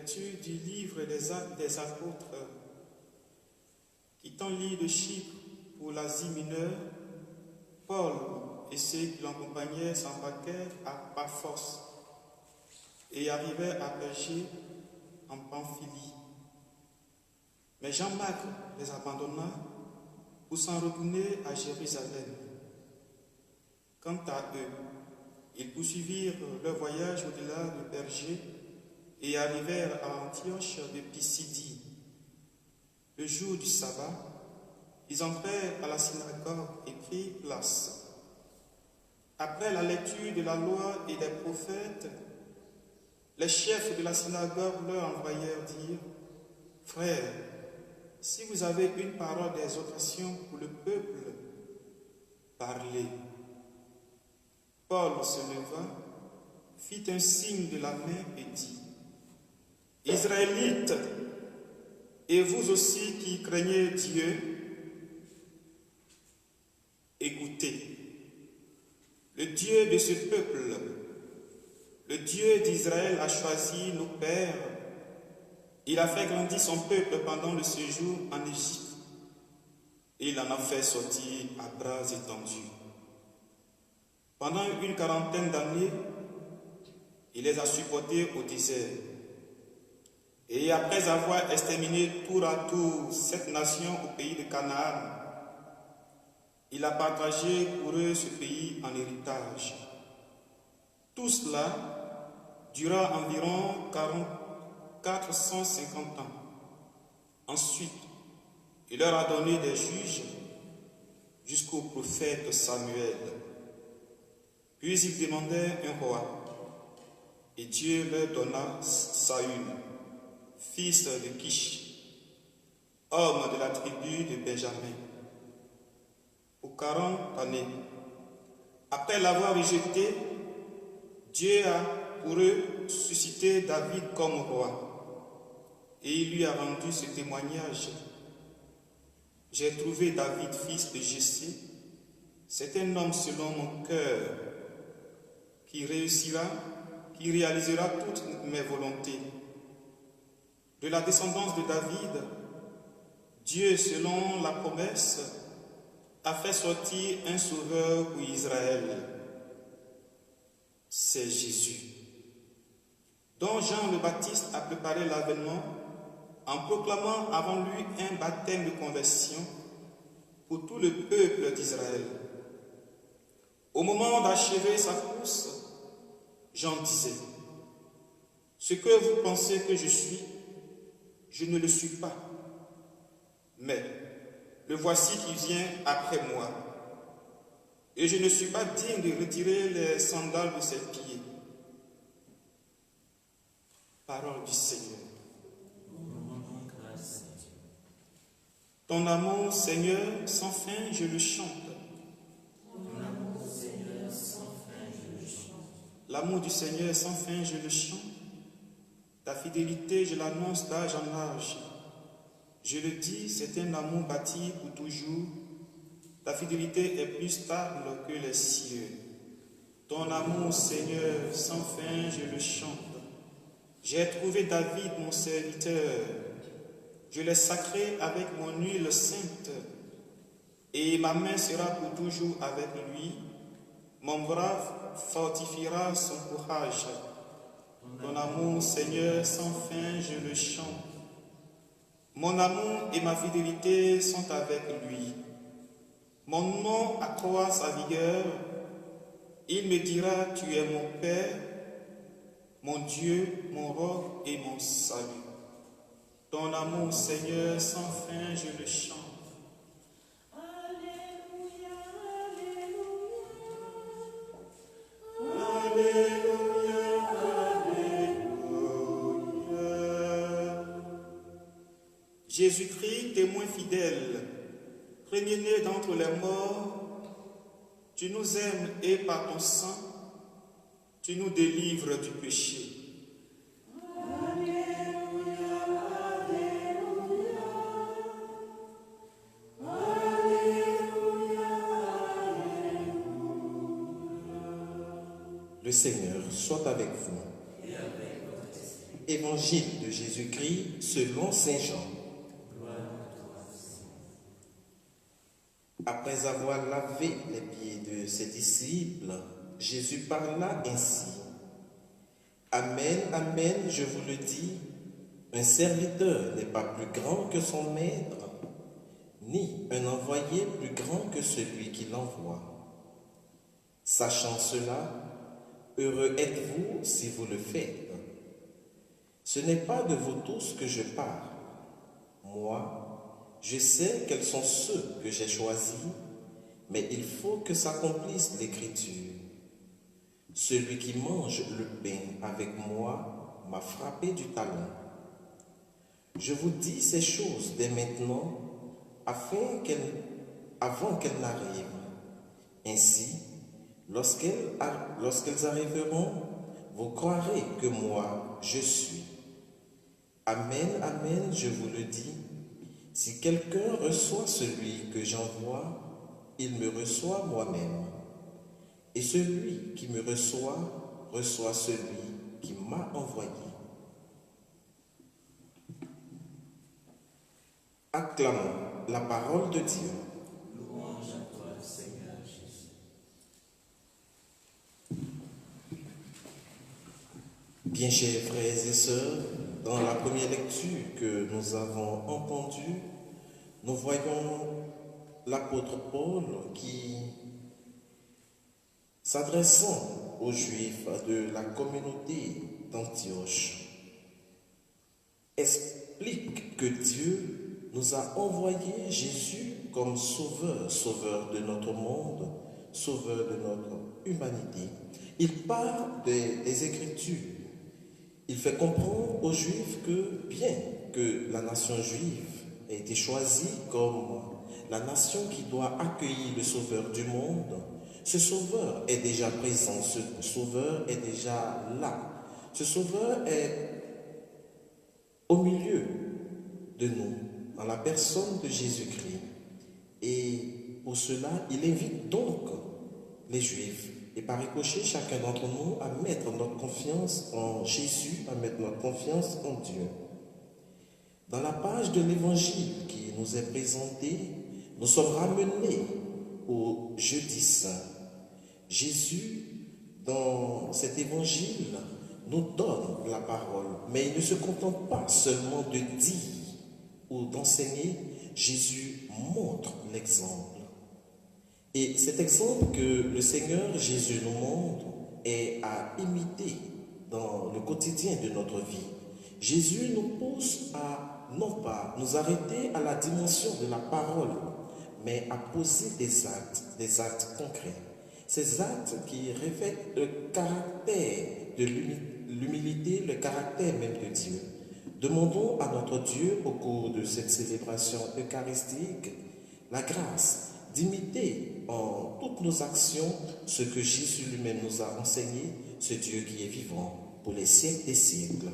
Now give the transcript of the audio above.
Lecture du livre des Actes des Apôtres. Quittant l'île de Chypre pour l'Asie mineure, Paul et ceux qui l'accompagnaient s'embarquèrent à Paphos et arrivèrent à Pergé en Pamphylie. Mais Jean-Marc les abandonna pour s'en retourner à Jérusalem. Quant à eux, ils poursuivirent leur voyage au-delà de Pergé et arrivèrent à Antioche de Pisidie. Le jour du sabbat, ils entrèrent à la synagogue et prirent place. Après la lecture de la loi et des prophètes, les chefs de la synagogue leur envoyèrent dire: « Frères, si vous avez une parole d'exhortation pour le peuple, parlez. » Paul se leva, fit un signe de la main et dit: « Israélites, et vous aussi qui craignez Dieu, écoutez. Le Dieu de ce peuple, le Dieu d'Israël a choisi nos pères. Il a fait grandir son peuple pendant le séjour en Égypte. Il en a fait sortir à bras étendus. Pendant une quarantaine d'années, il les a supportés au désert. Et après avoir exterminé tour à tour cette nation au pays de Canaan, il a partagé pour eux ce pays en héritage. Tout cela dura environ 450 ans. Ensuite, il leur a donné des juges jusqu'au prophète Samuel. Puis ils demandaient un roi, et Dieu leur donna Saül, fils de Kish, homme de la tribu de Benjamin. Pour 40 années, après l'avoir rejeté, Dieu a pour eux suscité David comme roi, et il lui a rendu ce témoignage: « J'ai trouvé David, fils de Jessé, c'est un homme selon mon cœur, qui réalisera toutes mes volontés. » De la descendance de David, Dieu, selon la promesse, a fait sortir un sauveur pour Israël. C'est Jésus, dont Jean le Baptiste a préparé l'avènement en proclamant avant lui un baptême de conversion pour tout le peuple d'Israël. Au moment d'achever sa course, Jean disait: « Ce que vous pensez que je suis, je ne le suis pas, mais le voici qui vient après moi, et je ne suis pas digne de retirer les sandales de ses pieds. » Parole du Seigneur. Ton amour, Seigneur, sans fin, je le chante. L'amour du Seigneur sans fin, je le chante. Ta fidélité, je l'annonce d'âge en âge. Je le dis, c'est un amour bâti pour toujours. Ta fidélité est plus stable que les cieux. Ton amour, Seigneur, sans fin, je le chante. J'ai trouvé David, mon serviteur. Je l'ai sacré avec mon huile sainte. Et ma main sera pour toujours avec lui. Mon bras fortifiera son courage. Ton amour, Seigneur, sans fin, je le chante. Mon amour et ma fidélité sont avec lui. Mon nom accroît sa vigueur. Il me dira: « Tu es mon Père, mon Dieu, mon roc et mon salut. » Ton amour, Seigneur, sans fin, je le chante. Jésus-Christ, témoin fidèle, premier-né d'entre les morts, tu nous aimes et par ton sang, tu nous délivres du péché. Alléluia, Alléluia, Alléluia, Alléluia. Le Seigneur soit avec vous. Évangile de Jésus-Christ selon Saint Jean. Après avoir lavé les pieds de ses disciples, Jésus parla ainsi. Amen, amen, je vous le dis, un serviteur n'est pas plus grand que son maître, ni un envoyé plus grand que celui qui l'envoie. Sachant cela, heureux êtes-vous si vous le faites. Ce n'est pas de vous tous que je parle. Moi, je sais quels sont ceux que j'ai choisis, mais il faut que s'accomplisse l'Écriture. Celui qui mange le pain avec moi m'a frappé du talon. Je vous dis ces choses dès maintenant, avant qu'elles n'arrivent. Ainsi, lorsqu'elles arriveront, vous croirez que moi, je suis. Amen, amen, je vous le dis, si quelqu'un reçoit celui que j'envoie, il me reçoit moi-même. Et celui qui me reçoit, reçoit celui qui m'a envoyé. Acclamons la parole de Dieu. Louange à toi, Seigneur Jésus. Bien chers frères et sœurs, dans la première lecture que nous avons entendue, nous voyons l'apôtre Paul qui, s'adressant aux Juifs de la communauté d'Antioche, explique que Dieu nous a envoyé Jésus comme sauveur de notre monde, sauveur de notre humanité. Il parle des Écritures. Il fait comprendre aux Juifs que bien que la nation juive ait été choisie comme la nation qui doit accueillir le Sauveur du monde, ce Sauveur est déjà présent, ce Sauveur est déjà là. Ce Sauveur est au milieu de nous, dans la personne de Jésus-Christ. Et pour cela, il invite donc les Juifs, et par ricochet, chacun d'entre nous, à mettre notre confiance en Jésus, à mettre notre confiance en Dieu. Dans la page de l'Évangile qui nous est présentée, nous sommes ramenés au Jeudi Saint. Jésus, dans cet Évangile, nous donne la parole, mais il ne se contente pas seulement de dire ou d'enseigner, Jésus montre l'exemple. Et cet exemple que le Seigneur Jésus nous montre est à imiter dans le quotidien de notre vie. Jésus nous pousse à non pas nous arrêter à la dimension de la parole, mais à poser des actes concrets. Ces actes qui revêtent le caractère de l'humilité, le caractère même de Dieu. Demandons à notre Dieu, au cours de cette célébration eucharistique, la grâce d'imiter en toutes nos actions ce que Jésus lui-même nous a enseigné, ce Dieu qui est vivant pour les siècles des siècles.